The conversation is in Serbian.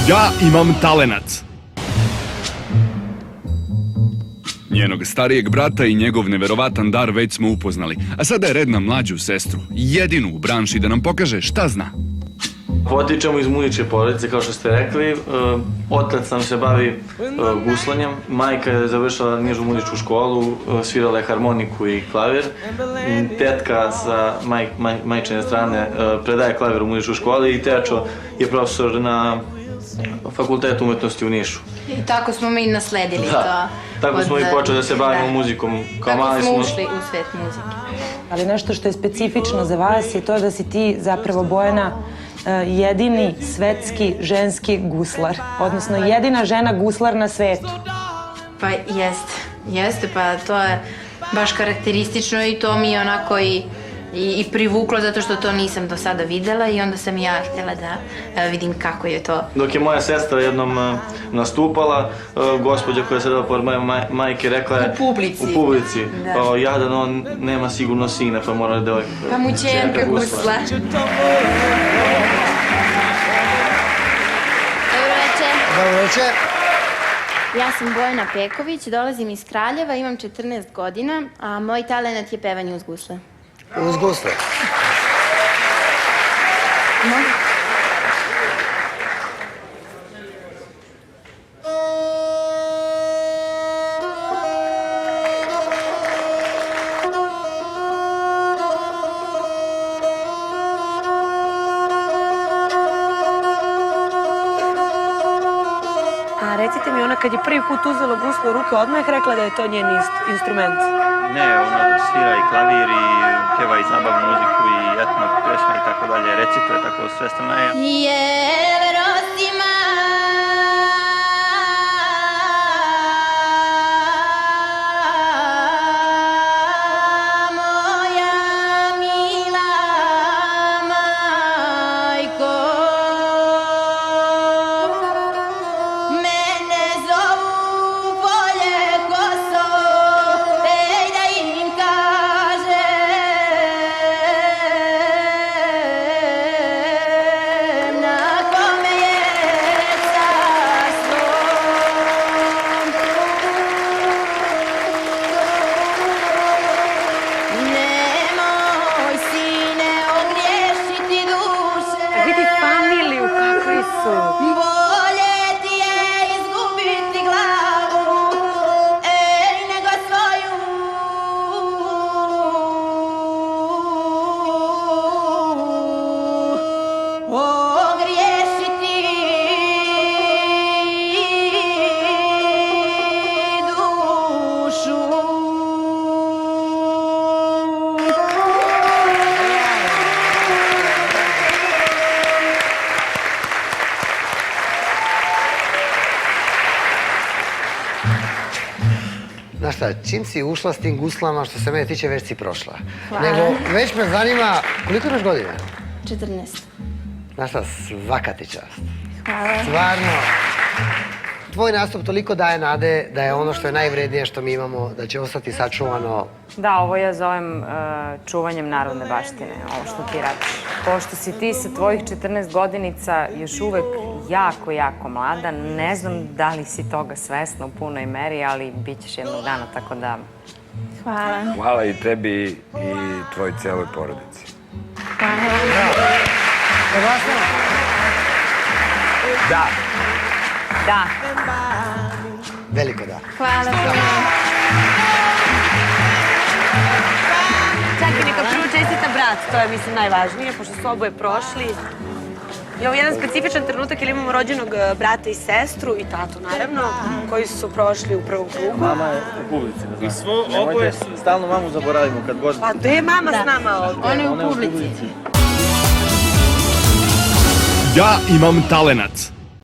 Ja imam talenat. Njenog starijeg brata i njegov neverovatan dar već smo upoznali, a sada je red na mlađu sestru, jedinu u branši, da nam pokaže šta zna. Potičemo iz muzičke porodice, kao što ste rekli. Otac nam se bavi guslanjem, majka je završila nižu muzičku školu, svirala je harmoniku i klavir. Tetka sa majčine strane predaje klavir u muzičkoj školi i tečo je profesor na Fakultetu umetnosti u Nišu. I tako smo mi nasledili to. Tako smo i počeli da se bavimo muzikom. Tako smo ušli u svet muzike. Ali nešto što je specifično za vas je to da si ti zapravo, Bojana, jedini svetski ženski guslar, odnosno jedina žena guslar na svetu. Pa jeste, pa to je baš karakteristično i to mi je onako i privuklo zato što to nisam do sada videla i onda sam ja htjela da vidim kako je to. Dok je moja sestra jednom nastupala, gospođa koja je sedela pored moje majke rekla je... U publici. Pa jadan on nema sigurno sina, pa mora da... Pa mu ćerka gusla. Dobro večer. Ja sam Bojana Peković, dolazim iz Kraljeva, imam 14 godina, a moj talenat je pevanje uz gusle. Uz gusle. A recite mi, ona kad je prvi put uzela guslu u ruke, odmah je rekla da je to njen instrument? Ne, ona svira i klavir i pjeva i zabavnu muziku i etno pjesme i tako dalje, recituje, tako svestrana je. Znaš šta, čim si ušla s tim guslama, što se mene tiče, već si prošla. Hvala. Nego, već me zanima, koliko imaš godina? 14. Znaš šta, svaka ti čast. Hvala. Stvarno, tvoj nastup toliko daje nade da je ono što je najvrednije što mi imamo, da će ostati sačuvano. Da, ovo ja zovem čuvanjem narodne baštine, ovo što ti radiš. Pošto si ti sa tvojih 14 godinica još uvek jako, jako mlada, ne znam da li si toga svesna u punoj meri, ali bit ćeš jednog dana, tako da... Hvala. Hvala i tebi i tvoj cijeloj porodici. Da. Da. Veliko da. Hvala puno. Čak i neka prvo čestita brat, to je, mislim, najvažnije, pošto su oboje prošli. I ovo je jedan specifičan trenutak jer imamo rođenog brata i sestru i tatu, naravno, koji su prošli u prvom krugu. Mama je u publici, da znam. Oboje stalno mamu zaboravimo kad god... Pa gde je mama s nama ovdje? Ona je u publici. Ja imam talenat.